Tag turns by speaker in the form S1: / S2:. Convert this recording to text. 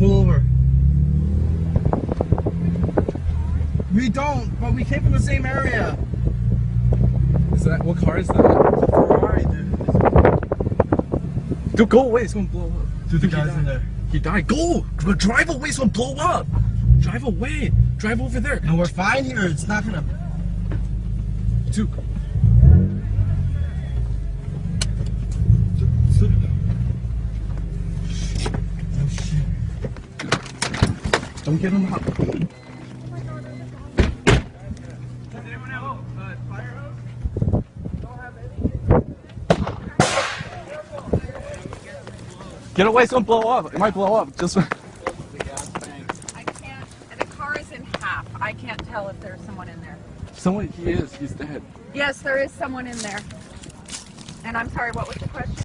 S1: pull over. We don't, but we came from the same area.
S2: Is that, what car is that?
S1: It's a Ferrari, dude.
S2: Dude, go away, it's gonna blow up.
S1: Dude, the guy's in there.
S2: He died. Go! Drive away, it's gonna blow up. Drive away. Drive over there.
S1: No, we're fine here. It's not gonna.
S2: Dude.
S1: Oh shit. Don't get him out.
S2: Does anyone have a fire hose? Don't have any. Get away, it's gonna blow up. It might blow up. Just.
S3: I can't. The car is in half. I can't tell if there's someone in there.
S2: Someone, he is. He's dead.
S3: Yes, there is someone in there. And I'm sorry, what was the question?